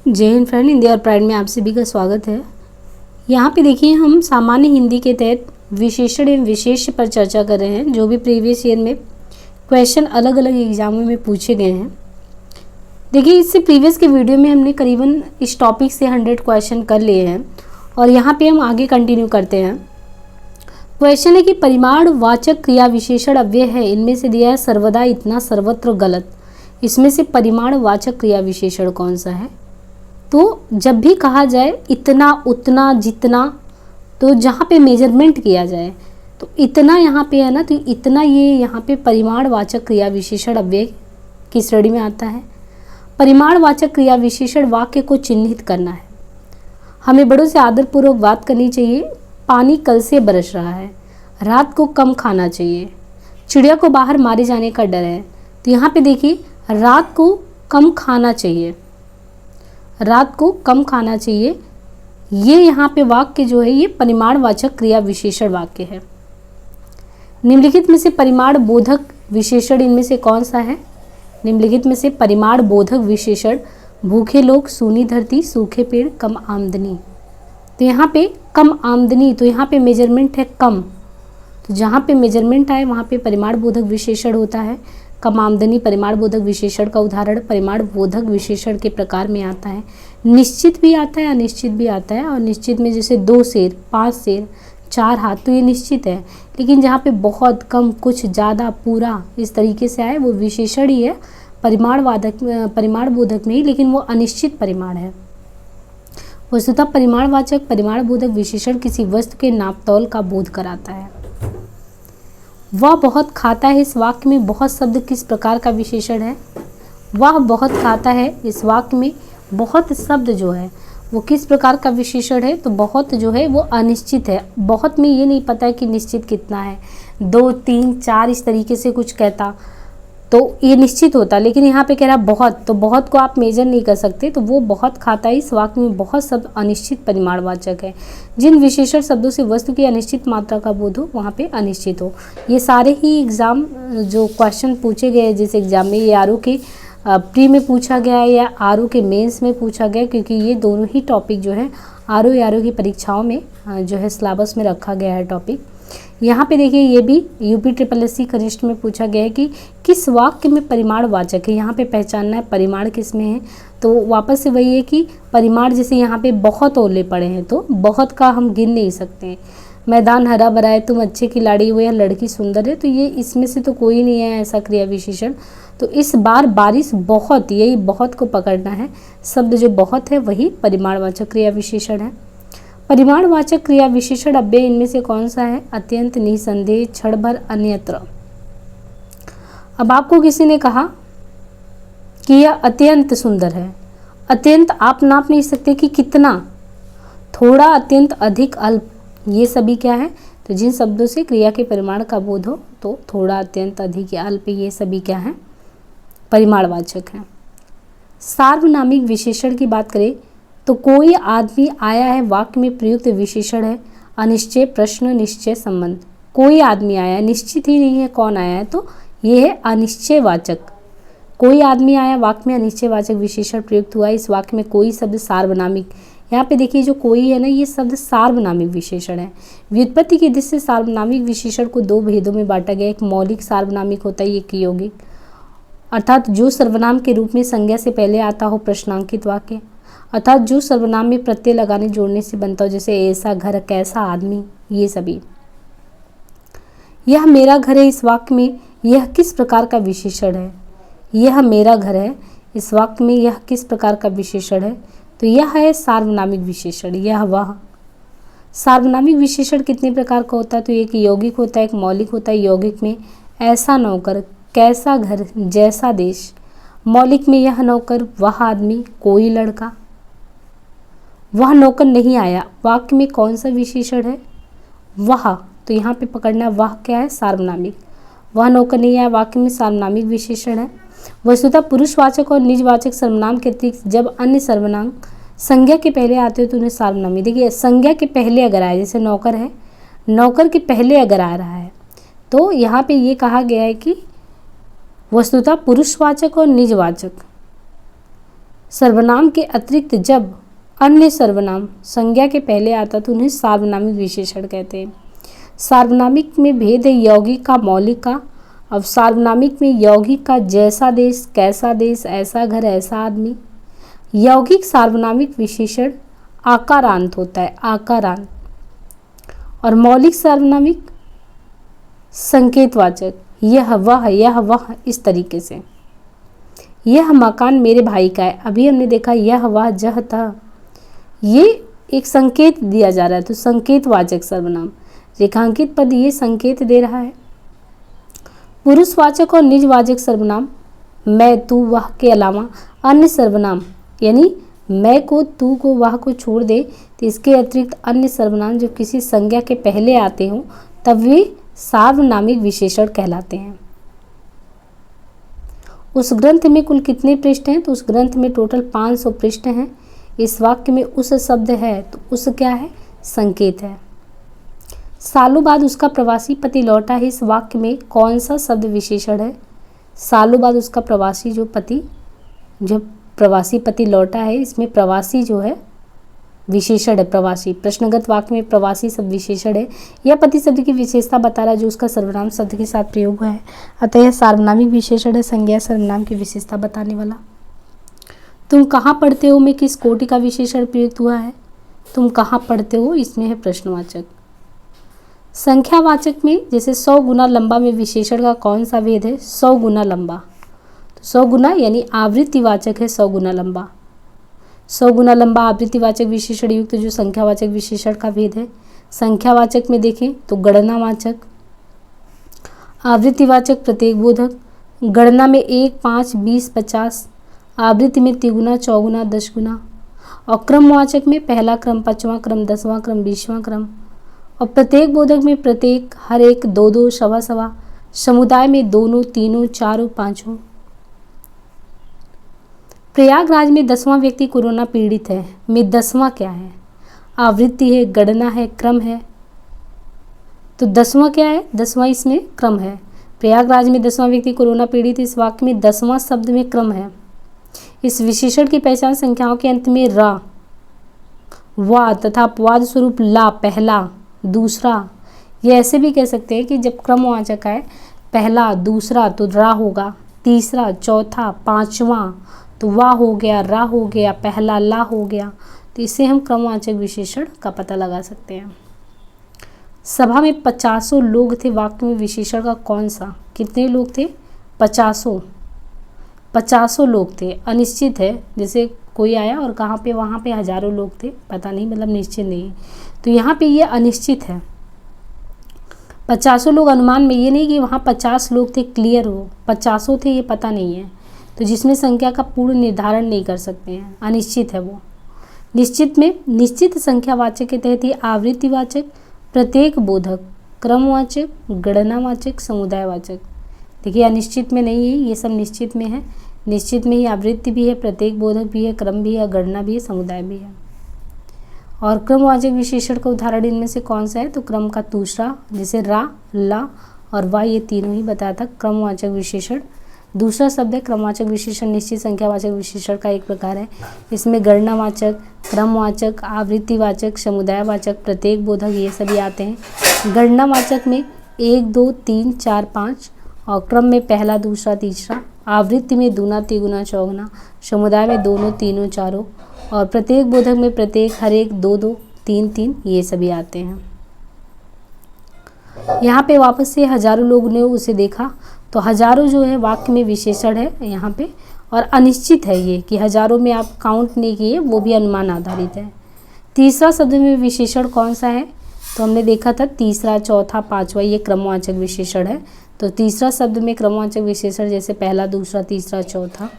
जय हिंद फ्रेंड, हिंदी और प्राइड में आप सभी का स्वागत है। यहाँ पे देखिए हम सामान्य हिंदी के तहत विशेषण एवं विशेष्य पर चर्चा कर रहे हैं। जो भी प्रीवियस ईयर में क्वेश्चन अलग अलग एग्जामों में पूछे गए हैं। देखिए इससे प्रीवियस के वीडियो में हमने करीबन इस टॉपिक से 100 क्वेश्चन कर लिए हैं और यहाँ पे हम आगे कंटिन्यू करते हैं। क्वेश्चन है कि परिमाणवाचक क्रिया विशेषण अव्यय है, इनमें से दिया है सर्वदा, इतना, सर्वत्र, गलत। इसमें से परिमाणवाचक क्रिया विशेषण कौन सा है? तो जब भी कहा जाए इतना, उतना, जितना, तो जहाँ पे मेजरमेंट किया जाए तो इतना यहाँ पे है ना, तो इतना ये यहाँ पे परिमाणवाचक क्रिया विशेषण अव्यय की श्रेणी में आता है। परिमाणवाचक क्रिया विशेषण वाक्य को चिन्हित करना है। हमें बड़ों से आदरपूर्वक बात करनी चाहिए। पानी कल से बरस रहा है, रात को कम खाना चाहिए, चिड़िया को बाहर मारे जाने का डर है। तो यहाँ पे देखिए रात को कम खाना चाहिए, रात को कम खाना चाहिए, ये यहाँ पे वाक्य जो है ये परिमाणवाचक क्रिया विशेषण वाक्य है। निम्नलिखित में से परिमाण बोधक विशेषण इनमें से कौन सा है? निम्नलिखित में से परिमाण बोधक विशेषण भूखे लोग, सूनी धरती, सूखे पेड़, कम आमदनी। तो यहाँ पे कम आमदनी, तो यहाँ पे मेजरमेंट है कम, तो जहाँ पे मेजरमेंट आए वहाँ पे परिमाण बोधक विशेषण होता है। कम आमदनी परिमाण बोधक विशेषण का उदाहरण परिमाण बोधक विशेषण के प्रकार में आता है। निश्चित भी आता है, अनिश्चित भी आता है। और निश्चित में जैसे 2 शेर, 5 शेर, 4 हाथ, तो ये निश्चित है। लेकिन जहाँ पे बहुत, कम, कुछ, ज़्यादा, पूरा, इस तरीके से आए वो विशेषण ही है, परिमाण बोधक नहीं, लेकिन वो अनिश्चित परिमाण है। वस्तुतः परिमाणवाचक परिमाण बोधक विशेषण किसी वस्तु के नापतोल का बोध कराता है। वह बहुत खाता है, इस वाक्य में बहुत शब्द किस प्रकार का विशेषण है? वह बहुत खाता है, इस वाक्य में बहुत शब्द जो है वो किस प्रकार का विशेषण है? तो बहुत जो है वो अनिश्चित है। बहुत में ये नहीं पता है कि निश्चित कितना है, 2, 3, 4 इस तरीके से कुछ कहता तो ये निश्चित होता, लेकिन यहाँ पे कह रहा बहुत, तो बहुत को आप मेजर नहीं कर सकते। तो वो बहुत खाता है, इस वाक्य में बहुत शब्द अनिश्चित परिमाणवाचक है। जिन विशेषण शब्दों से वस्तु की अनिश्चित मात्रा का बोध हो वहाँ पे अनिश्चित हो। ये सारे ही एग्ज़ाम जो क्वेश्चन पूछे गए जिस एग्ज़ाम में, ये आरओ के प्री में पूछा गया है या आरओ के मेंस में पूछा गया, क्योंकि ये दोनों ही टॉपिक जो है आरओ की परीक्षाओं में जो है सिलेबस में रखा गया है टॉपिक। यहाँ पे देखिए ये भी UPSSC कनिष्ठ में पूछा गया है कि किस वाक्य में परिमाणवाचक है। यहाँ पे पहचानना है परिमाण किस में है। तो वापस से वही है कि परिमाण, जैसे यहाँ पे बहुत ओले पड़े हैं तो बहुत का हम गिन नहीं सकते। मैदान हरा भरा है, तुम अच्छे खिलाड़ी हो या लड़की सुंदर है, तो ये इसमें से तो कोई नहीं है ऐसा क्रिया विशेषण। तो इस बार बारिश बहुत, यही बहुत को पकड़ना है। शब्द जो बहुत है वही परिमाणवाचक क्रिया विशेषण है। परिमाणवाचक क्रिया विशेषण अव्यय इनमें से कौन सा है? अत्यंत, निसंदेह, क्षण भर, अन्यत्र। अब आपको किसी ने कहा कि यह अत्यंत सुंदर है। अत्यंत आप नाप नहीं सकते कि कितना, थोड़ा, अत्यंत, अधिक, अल्प, ये सभी क्या है? तो जिन शब्दों से क्रिया के परिमाण का बोध हो, तो थोड़ा, अत्यंत, अधिक या अल्प, ये सभी क्या है? परिमाणवाचक है। सार्वनामिक विशेषण की बात करें तो कोई आदमी आया है वाक्य में प्रयुक्त विशेषण है अनिश्चय, प्रश्न, निश्चय, संबंध। कोई आदमी आया है, निश्चित ही नहीं है कौन आया है, तो ये है अनिश्चयवाचक। कोई आदमी आया वाक्य में अनिश्चयवाचक विशेषण प्रयुक्त हुआ। इस वाक्य में कोई शब्द सार्वनामिक, यहाँ पे देखिए जो कोई है ना, ये शब्द सार्वनामिक विशेषण है। व्युत्पत्ति की दृष्टि से सार्वनामिक विशेषण को 2 भेदों में बांटा गया। एक मौलिक सार्वनामिक होता है, एक यौगिक, अर्थात जो सर्वनाम के रूप में संज्ञा से पहले आता हो, प्रश्नांकित वाक्य, अर्थात जो सर्वनाम में प्रत्यय लगाने जोड़ने से बनता हो, जैसे ऐसा घर, कैसा आदमी, ये सभी। यह मेरा घर है, इस वाक्य में यह किस प्रकार का विशेषण है? यह मेरा घर है, इस वाक्य में यह किस प्रकार का विशेषण है? तो यह है सार्वनामिक विशेषण। यह वह। सार्वनामिक विशेषण कितने प्रकार का होता है? तो एक यौगिक होता है, एक मौलिक होता है। यौगिक में ऐसा नौकर, कैसा घर, जैसा देश। मौलिक में यह नौकर, वह आदमी, कोई लड़का। वह नौकर नहीं आया, वाक्य में कौन सा विशेषण है? वह। तो यहाँ पे पकड़ना, वह क्या है? सार्वनामिक। वह नौकर नहीं आया, वाक्य में सार्वनामिक विशेषण है। वस्तुतः पुरुषवाचक और निजवाचक सर्वनाम के अतिरिक्त जब अन्य सर्वनाम संज्ञा के पहले आते हो तो उन्हें सार्वनामिक। देखिए संज्ञा के पहले अगर आए, जैसे नौकर है, नौकर के पहले अगर आ रहा है तो यहाँ पे ये कहा गया है कि वस्तुतः पुरुषवाचक और निजवाचक सर्वनाम के अतिरिक्त जब अन्य सर्वनाम संज्ञा के पहले आता तो उन्हें सार्वनामिक विशेषण कहते हैं। सार्वनामिक में भेद है यौगिक का मौलिक का। अब सार्वनामिक में यौगिक का जैसा देश, कैसा देश, ऐसा घर, ऐसा आदमी। यौगिक सार्वनामिक विशेषण आकारांत होता है, आकारांत। और मौलिक सार्वनामिक संकेतवाचक, यह वह, इस तरीके से। यह मकान मेरे भाई का है। अभी हमने देखा यह वह जह था, ये एक संकेत दिया जा रहा है, तो संकेतवाचक सर्वनाम। रेखांकित पद ये संकेत दे रहा है। पुरुषवाचक और निजवाचक सर्वनाम मैं, तू, वह के अलावा अन्य सर्वनाम, यानी मैं को, तू को, वह को छोड़ दे तो इसके अतिरिक्त अन्य सर्वनाम जो किसी संज्ञा के पहले आते हों तब वे सार्वनामिक विशेषण कहलाते हैं। उस ग्रंथ में कुल कितने पृष्ठ हैं? तो उस ग्रंथ में टोटल 500 पृष्ठ हैं। इस वाक्य में उस शब्द है तो उस क्या है? संकेत है। सालों बाद उसका प्रवासी पति लौटा है, इस वाक्य में कौन सा शब्द विशेषण है? सालों बाद उसका प्रवासी पति लौटा है, इसमें प्रवासी जो है विशेषण है। प्रवासी प्रश्नगत वाक्य में प्रवासी शब्द विशेषण है। यह पति शब्द की विशेषता बता रहा है जो उसका सर्वनाम शब्द के साथ प्रयोग हुआ है, अतः यह सार्वनामिक विशेषण है, संज्ञा सर्वनाम की विशेषता बताने वाला। तुम कहाँ पढ़ते हो में किस कोटि का विशेषण प्रयुक्त हुआ है? तुम कहाँ पढ़ते हो, इसमें है प्रश्नवाचक। संख्यावाचक में जैसे 100 गुना लंबा में विशेषण का कौन सा भेद है? 100 गुना लंबा। तो 100 गुना यानी आवृत्तिवाचक है 100 गुना लंबा। 100 गुना लंबा आवृत्तिवाचक विशेषण युक्त जो संख्यावाचक विशेषण का भेद है। संख्यावाचक में देखें तो गणनावाचक, आवृत्तिवाचक प्रत्येक बोधक। गणना में 1, 5, 20, 50, आवृत्ति में तिगुना, चौगुना, 10 गुना। और क्रमवाचक में पहला क्रम, 5वां क्रम, 10वां क्रम, 20वां क्रम। और प्रत्येक बोधक में प्रत्येक, हर एक, 2-2, सवा-सवा। समुदाय में दोनों, तीनों, चारों, पांचों। प्रयागराज में 10वां व्यक्ति कोरोना पीड़ित है में 10वां क्या है? आवृत्ति है, गणना है, क्रम है। तो 10वां क्या है? 10वां इसमें क्रम है। प्रयागराज में 10वां व्यक्ति कोरोना पीड़ित, इस वाक्य में 10वां शब्द में क्रम है। इस विशेषण की पहचान संख्याओं के अंत में रा, वा तथा अपवाद स्वरूप ला, पहला, दूसरा। ये ऐसे भी कह सकते हैं कि जब क्रमवाचक है पहला, दूसरा तो रा होगा, तीसरा, चौथा, पांचवा तो वा हो गया, रा हो गया, पहला ला हो गया। तो इससे हम क्रमवाचक विशेषण का पता लगा सकते हैं। सभा में 50 लोग थे, वाक्य में विशेषण का कौन सा? कितने लोग थे? 50 लोग थे। अनिश्चित है, जैसे कोई आया और कहाँ पे, वहाँ पे हजारों लोग थे, पता नहीं, मतलब निश्चित नहीं। तो यहाँ पे ये अनिश्चित है। 50 लोग अनुमान में, ये नहीं कि वहाँ 50 लोग थे, क्लियर हो 50 थे ये पता नहीं है, तो जिसमें संख्या का पूर्ण निर्धारण नहीं कर सकते हैं, अनिश्चित है वो। निश्चित में निश्चित संख्यावाचक के तहत ये आवृत्तिवाचक, प्रत्येक बोधक, क्रमवाचक, गणनावाचक, समुदायवाचक। देखिए अनिश्चित में नहीं है, ये सब निश्चित में है। निश्चित में ही आवृत्ति भी है, प्रत्येक बोधक भी है, क्रम भी है, गणना भी है, समुदाय भी है। और क्रमवाचक विशेषण का उदाहरण इनमें से कौन सा है? तो क्रम का दूसरा, जैसे रा, ला और वा, ये तीनों ही बताया था क्रमवाचक विशेषण। दूसरा शब्द है क्रमवाचक विशेषण, निश्चित संख्यावाचक विशेषण का एक प्रकार है। इसमें गणनावाचक, क्रमवाचक, आवृत्तिवाचक, समुदायवाचक, प्रत्येक बोधक ये सभी आते हैं। गणनावाचक में 1, 2, 3, 4, 5 और क्रम में पहला, दूसरा, तीसरा। आवृत्ति में दूना, तिगुना, चौगुना। समुदाय में दोनों, तीनों, चारों। और प्रत्येक बोधक में प्रत्येक, हर एक, 2-2, 3-3 ये सभी आते हैं। यहाँ पे वापस से हजारों लोगों ने उसे देखा, तो हजारों जो है वाक्य में विशेषण है यहाँ पे, और अनिश्चित है ये कि हजारों में आप काउंट नहीं किए, वो भी अनुमान आधारित है। तीसरा शब्द में विशेषण कौन सा है? तो हमने देखा था तीसरा, चौथा, पांचवा ये क्रमवाचक विशेषण है। तो तीसरा शब्द में क्रमवाचक विशेषण जैसे पहला, दूसरा, तीसरा, चौथा।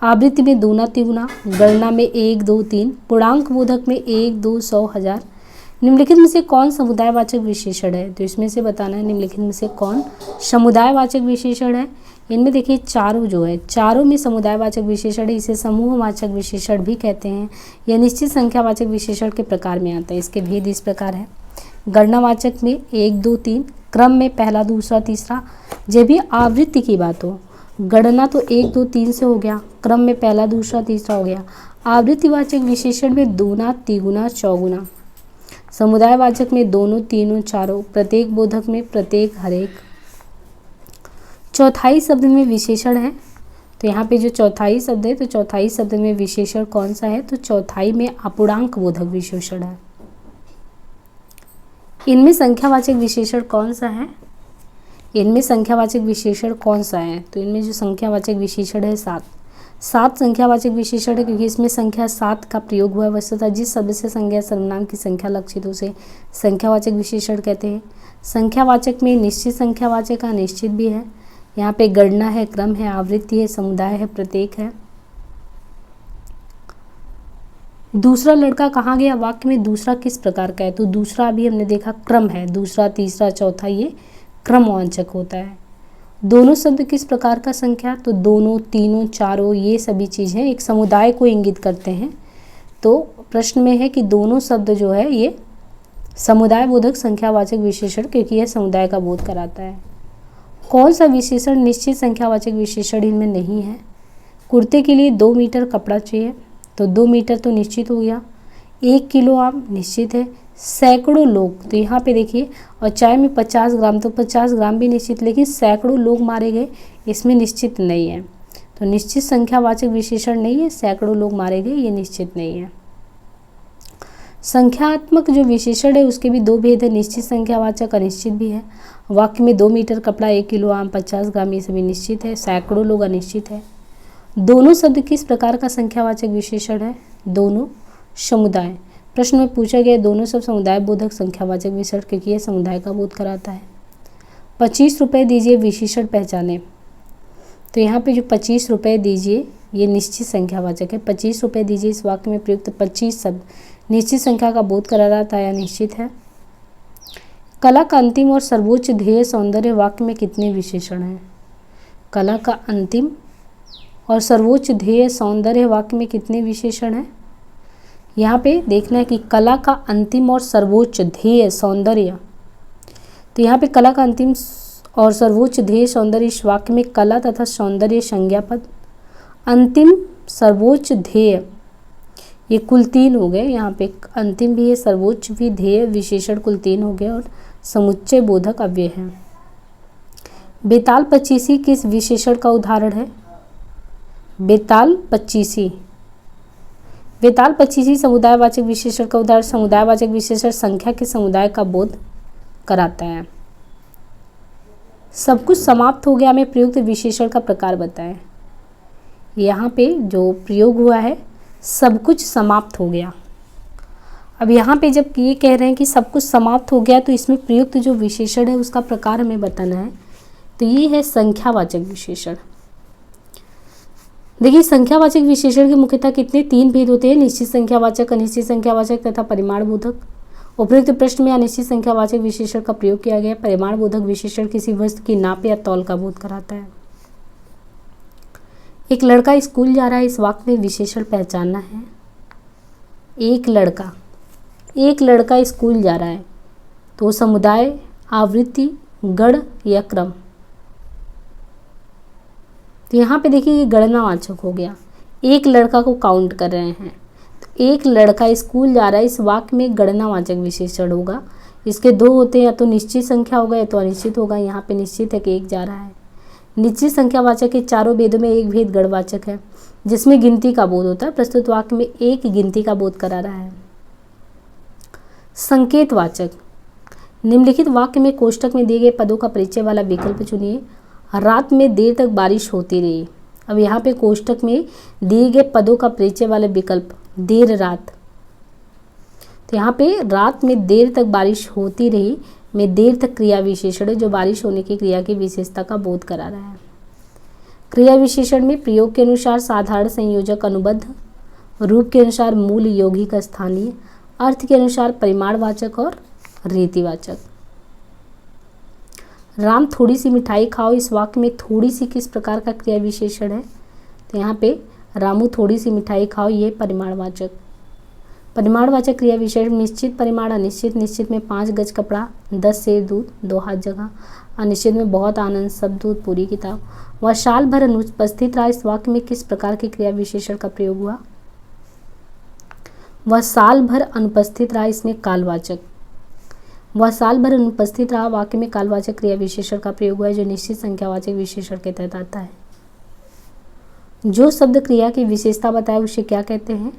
आवृत्ति में दूना, तिगुना। गणना में 1, 2, 3। पूर्णांक बोधक में 1, 2, 100, 1000। निम्नलिखित में से कौन समुदायवाचक विशेषण है? तो इसमें से बताना है निम्नलिखित में से कौन समुदायवाचक विशेषण है। इनमें देखिए चारों जो है, चारों में समुदायवाचक विशेषण है, इसे समूहवाचक विशेषण भी कहते हैं। यह निश्चित संख्यावाचक विशेषण के प्रकार में आता है। इसके भेद इस प्रकार है। गणनावाचक में 1, 2, 3, क्रम में पहला, दूसरा, तीसरा। जब भी आवृत्ति की बात हो गणना तो 1 2 3 से हो गया, क्रम में पहला दूसरा तीसरा हो गया। आवृत्तिवाचक विशेषण में दुगुना तिगुना चौगुना, समुदायवाचक में दोनों तीनों चारों, प्रत्येक बोधक में प्रत्येक हरेक। चौथाई शब्द में विशेषण है, तो यहाँ पे जो चौथाई शब्द है तो चौथाई शब्द में विशेषण कौन सा है, तो चौथाई में अपूर्णांक बोधक विशेषण है। इनमें संख्यावाचक विशेषण कौन सा है, इनमें संख्यावाचक विशेषण कौन सा है, तो इनमें जो संख्यावाचक विशेषण है 7 संख्यावाचक विशेषण है, क्योंकि इसमें संख्या 7 का प्रयोग हुआ है। वस्तुतः जिस शब्द से संज्ञा सर्वनाम की संख्या लक्षित उसे संख्यावाचक विशेषण कहते हैं। संख्यावाचक में निश्चित संख्यावाचक अनिश्चित भी है, यहाँ पे गणना है, क्रम है, आवृत्ति है, समुदाय है, प्रत्येक है। दूसरा लड़का कहाँ गया वाक्य में दूसरा किस प्रकार का है, तो दूसरा अभी हमने देखा क्रम है, दूसरा तीसरा चौथा ये क्रमवाचक होता है। दोनों शब्द किस प्रकार का संख्या, तो दोनों तीनों चारों ये सभी चीज़ें एक समुदाय को इंगित करते हैं। तो प्रश्न में है कि दोनों शब्द जो है ये समुदाय बोधक संख्यावाचक विशेषण, क्योंकि यह समुदाय का बोध कराता है। कौन सा विशेषण निश्चित संख्यावाचक विशेषण इनमें नहीं है, कुर्ते के लिए 2 मीटर कपड़ा चाहिए, तो 2 मीटर तो निश्चित हो गया। 1 किलो आम निश्चित है, सैकड़ों लोग, तो यहाँ पे देखिए, और चाय में 50 ग्राम, तो 50 ग्राम भी निश्चित, लेकिन सैकड़ों लोग मारे गए इसमें निश्चित नहीं है, तो निश्चित संख्यावाचक विशेषण नहीं है। सैकड़ों लोग मारे गए ये निश्चित नहीं है। संख्यात्मक जो विशेषण है उसके भी 2 भेद है, निश्चित संख्यावाचक अनिश्चित भी है। वाक्य में 2 मीटर कपड़ा, 1 किलो आम, 50 ग्राम ये सभी निश्चित है, सैकड़ों लोग अनिश्चित है। दोनों शब्द किस प्रकार का संख्यावाचक विशेषण है, दोनों समुदाय। प्रश्न में पूछा गया दोनों शब्द समुदाय बोधक संख्यावाचक विशेषण, क्योंकि यह समुदाय का बोध कराता है। 25 रुपये दीजिए विशेषण पहचाने, तो यहाँ पे जो 25 रुपये दीजिए ये निश्चित संख्यावाचक है। 25 रुपये दीजिए इस वाक्य में प्रयुक्त 25 शब्द निश्चित संख्या का बोध कराता है या निश्चित है। कला का अंतिम और सर्वोच्च ध्येय सौंदर्य वाक्य में कितने विशेषण हैं, कला का अंतिम और सर्वोच्च ध्येय सौंदर्य वाक्य में कितने विशेषण हैं। यहाँ पे देखना है कि कला का अंतिम और सर्वोच्च ध्येय सौंदर्य, तो यहाँ पे कला का अंतिम और सर्वोच्च ध्येय सौंदर्य इस वाक्य में कला तथा सौंदर्य संज्ञा पद, अंतिम सर्वोच्च ध्येय ये कुल 3 हो गए। यहाँ पे अंतिम भी है, सर्वोच्च भी, ध्येय विशेषण कुल 3 हो गए और समुच्चय बोधक अव्यय है। बेताल पच्चीसी किस विशेषण का उदाहरण है, बेताल पच्चीसी, बेताल पच्चीसी समुदायवाचक विशेषण का उदाहरण। समुदायवाचक विशेषण संख्या के समुदाय का बोध कराता है। सब कुछ समाप्त हो गया में प्रयुक्त विशेषण का प्रकार बताएं। यहाँ पे जो प्रयोग हुआ है सब कुछ समाप्त हो गया। अब यहाँ पे जब ये कह रहे हैं कि सब कुछ समाप्त हो गया, तो इसमें प्रयुक्त जो विशेषण है उसका प्रकार हमें बताना है, तो ये है संख्यावाचक विशेषण। देखिए संख्यावाचक विशेषण के मुख्यतः कितने 3 भेद होते हैं, निश्चित संख्यावाचक, अनिश्चित संख्यावाचक तथा परिमाणबोधक। उपयुक्त प्रश्न में अनिश्चित संख्यावाचक विशेषण का प्रयोग किया गया। परिमाणबोधक विशेषण किसी वस्तु की नाप या तौल का बोध कराता है। एक लड़का स्कूल जा रहा है, इस वाक्य में विशेषण पहचानना है। एक लड़का स्कूल जा रहा है, तो समुदाय, आवृत्ति, गण या क्रम। तो यहाँ पे देखिए ये गणनावाचक हो गया, एक लड़का को काउंट कर रहे हैं, तो एक लड़का स्कूल जा रहा है इस वाक्य में गणनावाचक विशेषण होगा। इसके 2 होते हैं, या तो निश्चित संख्या होगा या तो अनिश्चित होगा। यहाँ पे निश्चित है कि एक जा रहा है। निश्चित संख्यावाचक के चारों भेदों में एक भेद गणवाचक है, जिसमें गिनती का बोध होता है। प्रस्तुत वाक्य में एक गिनती का बोध करा रहा है। संकेतवाचक, निम्नलिखित वाक्य में कोष्टक में दिए गए पदों का परिचय वाला विकल्प चुनिए। रात में देर तक बारिश होती रही। अब यहाँ पे कोष्टक में दिए गए पदों का परिचय वाला विकल्प देर रात, तो यहाँ पे रात में देर तक बारिश होती रही में देर तक क्रिया विशेषण है, जो बारिश होने की क्रिया की विशेषता का बोध करा रहा है। क्रिया विशेषण में प्रयोग के अनुसार साधारण संयोजक अनुबंध, रूप के अनुसार मूल यौगिक स्थानीय, अर्थ के अनुसार परिमाणवाचक और रीतिवाचक। राम थोड़ी सी मिठाई खाओ, इस वाक्य में थोड़ी सी किस प्रकार का क्रिया विशेषण है, तो यहाँ पे रामू थोड़ी सी मिठाई खाओ ये परिमाणवाचक। परिमाणवाचक क्रिया विशेषण निश्चित परिमाण, अनिश्चित, निश्चित में 5 गज कपड़ा, 10 सेर दूध, 2 हाथ जगह, अनिश्चित में बहुत आनंद, सब दूध, पूरी किताब। वह साल भर अनुपस्थित रहा, इस वाक्य में किस प्रकार के क्रिया विशेषण का प्रयोग हुआ? वह साल भर अनुपस्थित रहा, इसमें कालवाचक। वह साल भर अनुपस्थित रहा वाक्य में कालवाचक क्रिया विशेषण का प्रयोग हुआ है, जो निश्चित संख्यावाचक विशेषण के तहत आता है। जो शब्द क्रिया की विशेषता बताए उसे क्या कहते हैं?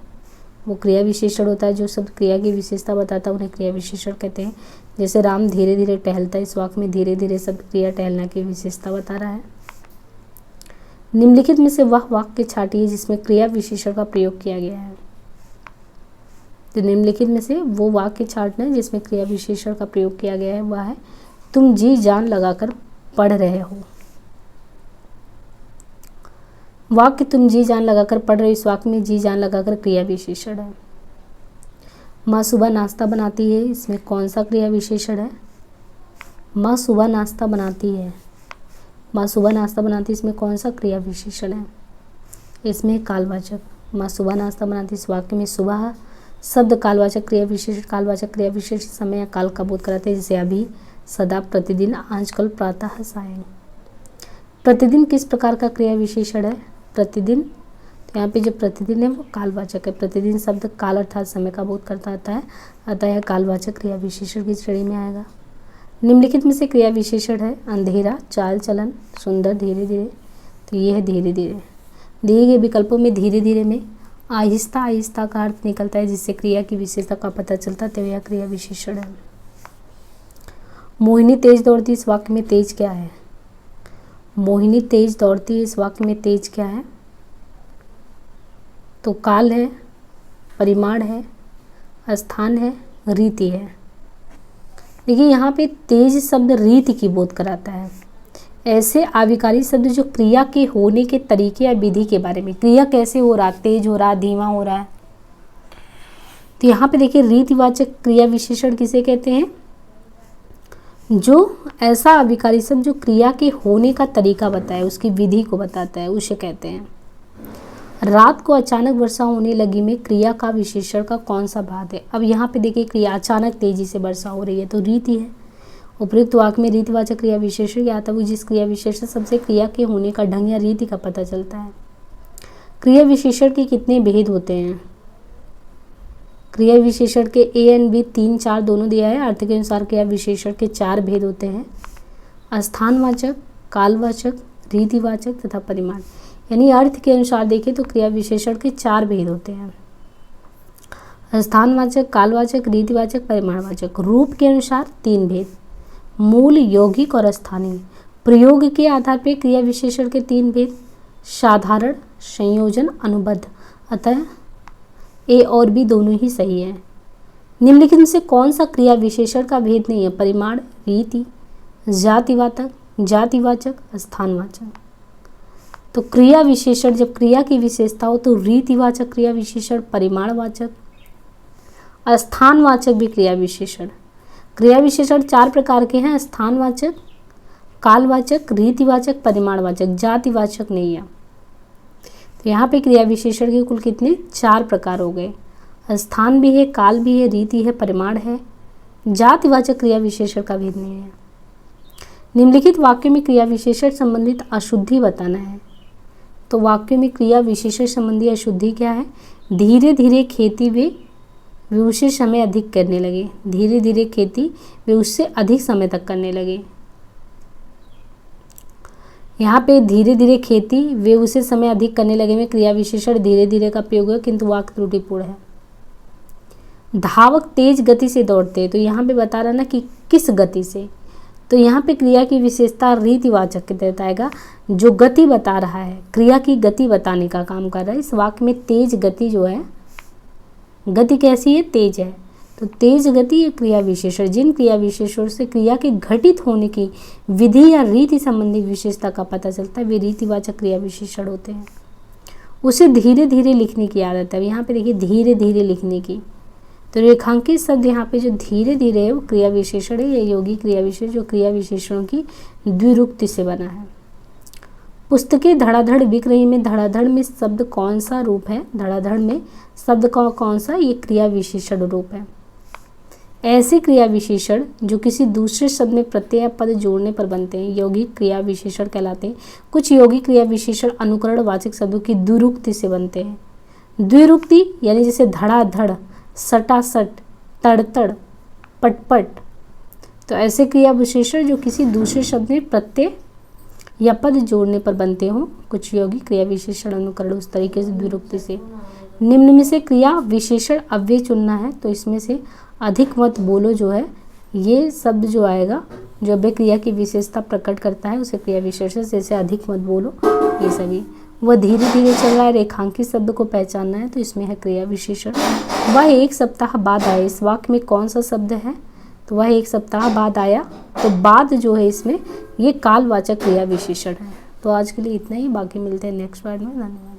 वो क्रिया विशेषण होता है। जो शब्द क्रिया की विशेषता बताता है उन्हें क्रिया विशेषण कहते हैं। जैसे राम धीरे धीरे टहलता है, इस वाक्य में धीरे धीरे शब्द क्रिया टहलना की विशेषता बता रहा है। निम्नलिखित में से वह वाक्य छाटिए जिसमें क्रिया विशेषण का प्रयोग किया गया है। तो निम्नलिखित में से वो वाक्य छाटना है जिसमें क्रिया विशेषण का प्रयोग किया गया है, वह है तुम जी जान लगाकर पढ़ रहे हो। वाक्य तुम जी जान लगाकर पढ़ रहे हो, इस वाक्य में जी जान लगाकर क्रिया विशेषण है। माँ सुबह नाश्ता बनाती है, इसमें कौन सा क्रिया विशेषण है? माँ सुबह नाश्ता बनाती है। माँ सुबह नाश्ता बनाती है, इसमें कौन सा क्रिया विशेषण है? इसमें कालवाचक। माँ सुबह नाश्ता बनाती, इस वाक्य में सुबह शब्द कालवाचक क्रिया विशेषण, कालवाचक क्रिया विशेषण समय या काल का बोध कराते हैं, जैसे अभी, सदा, प्रतिदिन, आजकल, प्रातः, सायं। प्रतिदिन किस प्रकार का क्रिया विशेषण है? प्रतिदिन, तो यहाँ पे जो प्रतिदिन है वो कालवाचक है। प्रतिदिन शब्द काल अर्थात समय का बोध करता आता है, अतः यह कालवाचक क्रिया विशेषण की श्रेणी में आएगा। निम्नलिखित में से क्रिया विशेषण है अंधेरा, चाल चलन, सुंदर, धीरे धीरे। तो ये है धीरे धीरे। दिए गए विकल्पों में धीरे धीरे में आहिस्ता आहिस्ता का अर्थ निकलता है, जिससे क्रिया की विशेषता का पता चलता है, तो यह क्रिया विशेषण है। मोहिनी तेज दौड़ती, इस वाक्य में तेज क्या है? मोहिनी तेज दौड़ती है, इस वाक्य में तेज क्या है? तो काल है, परिमाण है, स्थान है, रीति है। देखिए यहाँ पे तेज शब्द रीति की बोध कराता है। ऐसे आविकारी शब्द जो क्रिया के होने के तरीके या विधि के बारे में, क्रिया कैसे हो रहा, तेज हो रहा, धीमा हो रहा है, तो यहाँ पे देखिए रीतिवाचक क्रिया विशेषण किसे कहते हैं? जो ऐसा आविकारी शब्द जो क्रिया के होने का तरीका बताए, उसकी विधि को बताता है, उसे कहते हैं। रात को अचानक वर्षा होने लगी में क्रिया का विशेषण का कौन सा भाग है? अब यहाँ पे देखिए क्रिया अचानक तेजी से वर्षा हो रही है, तो रीति है। उपयुक्त वाक्य में रीतिवाचक क्रिया विशेषण क्या आता है? वो जिस क्रिया विशेषण सबसे क्रिया के होने का ढंग या रीति का पता चलता है। क्रिया विशेषण के कितने भेद होते हैं? क्रिया विशेषण के ए एंड बी 3, 4 दोनों दिया है। अर्थ के अनुसार क्रिया विशेषण के 4 भेद होते हैं: स्थानवाचक, कालवाचक, रीतिवाचक तथा परिमाण। यानी अर्थ के अनुसार देखें तो क्रिया विशेषण के 4 भेद होते हैं: स्थानवाचक, कालवाचक, रीतिवाचक, परिमाणवाचक। रूप के अनुसार 3 भेद: मूल, यौगिक और स्थानीय। प्रयोग के आधार पर क्रिया विशेषण के 3 भेद: साधारण, संयोजन, अनुबद्ध। अतः ए और बी दोनों ही सही है। निम्नलिखित में से कौन सा क्रिया विशेषण का भेद नहीं है? परिमाण, रीति, जातिवाचक, स्थानवाचक। तो क्रिया विशेषण जब क्रिया की विशेषता हो तो रीतिवाचक क्रिया विशेषण, परिमाणवाचक, स्थानवाचक भी क्रिया विशेषण। क्रिया विशेषण 4 प्रकार के हैं: स्थानवाचक, कालवाचक, रीतिवाचक, परिमाणवाचक। जातिवाचक नहीं है। तो यहाँ पे क्रिया विशेषण के कुल कितने? 4 प्रकार हो गए। स्थान भी है, काल भी है, रीति है, परिमाण है। जातिवाचक क्रिया विशेषण का भेद नहीं है। निम्नलिखित वाक्य में क्रिया विशेषण संबंधित अशुद्धि बताना है। तो वाक्य में क्रिया विशेषण संबंधी अशुद्धि क्या है? धीरे धीरे खेती वे उससे समय अधिक करने लगे। धीरे धीरे खेती वे उससे अधिक समय तक करने लगे। यहाँ पे धीरे धीरे खेती वे उसे समय अधिक करने लगे में क्रिया विशेषण धीरे धीरे का प्रयोग है, किंतु वाक्य त्रुटिपूर्ण है। धावक तेज गति से दौड़ते हैं, तो यहाँ पे बता रहा ना कि किस गति से। तो यहाँ पे क्रिया की विशेषता रीतिवाचक के तहत आएगा, जो गति बता रहा है, क्रिया की गति बताने का काम कर रहा है। इस वाक्य में तेज गति जो है, गति कैसी है? तेज है। तो तेज गति ये क्रिया विशेषण, जिन क्रिया विशेषणों से क्रिया के घटित होने की विधि या रीति संबंधी विशेषता का पता चलता है, वे रीतिवाचक क्रिया विशेषण होते हैं। उसे धीरे धीरे लिखने की आदत है। यहाँ पे देखिए धीरे धीरे लिखने की, तो रेखांकित शब्द यहाँ पे जो धीरे धीरे है वो क्रिया विशेषण है, या यौगिक क्रिया विशेषण जो क्रिया विशेषणों की द्विरुक्ति से बना है। पुस्तकें धड़ाधड़ बिक रही में धड़ाधड़ में शब्द कौन सा रूप है? धड़ाधड़ में शब्द का कौन सा? ये क्रिया विशेषण रूप है। ऐसे क्रिया विशेषण जो किसी दूसरे शब्द में प्रत्यय या पद जोड़ने पर बनते हैं यौगिक क्रिया विशेषण कहलाते हैं। कुछ यौगिक क्रिया विशेषण अनुकरणवाचक शब्दों की द्विरुक्ति से बनते हैं। द्विरुक्ति यानी जैसे धड़ाधड़, सटासट, तड़तड़, पटपट। तो ऐसे क्रिया विशेषण जो किसी दूसरे शब्द में प्रत्यय या पद जोड़ने पर बनते हों, कुछ यौगिक क्रिया विशेषण अनुकरण उस तरीके से द्विरुक्ति से। निम्न में से क्रिया विशेषण अव्यय चुनना है, तो इसमें से अधिक मत बोलो जो है ये शब्द जो आएगा जो अव्यय क्रिया की विशेषता प्रकट करता है उसे क्रिया विशेषण, जैसे अधिक मत बोलो ये सभी। वह धीरे धीरे चल रहा है, रेखांकित शब्द को पहचानना है, तो इसमें है क्रिया विशेषण। वह एक सप्ताह बाद आए, इस वाक्य में कौन सा शब्द है, तो वह एक सप्ताह बाद आया, तो बाद जो है इसमें ये कालवाचक क्रिया विशेषण है। तो आज के लिए इतना ही, बाकी मिलते हैं नेक्स्ट पार्ट में। धन्यवाद।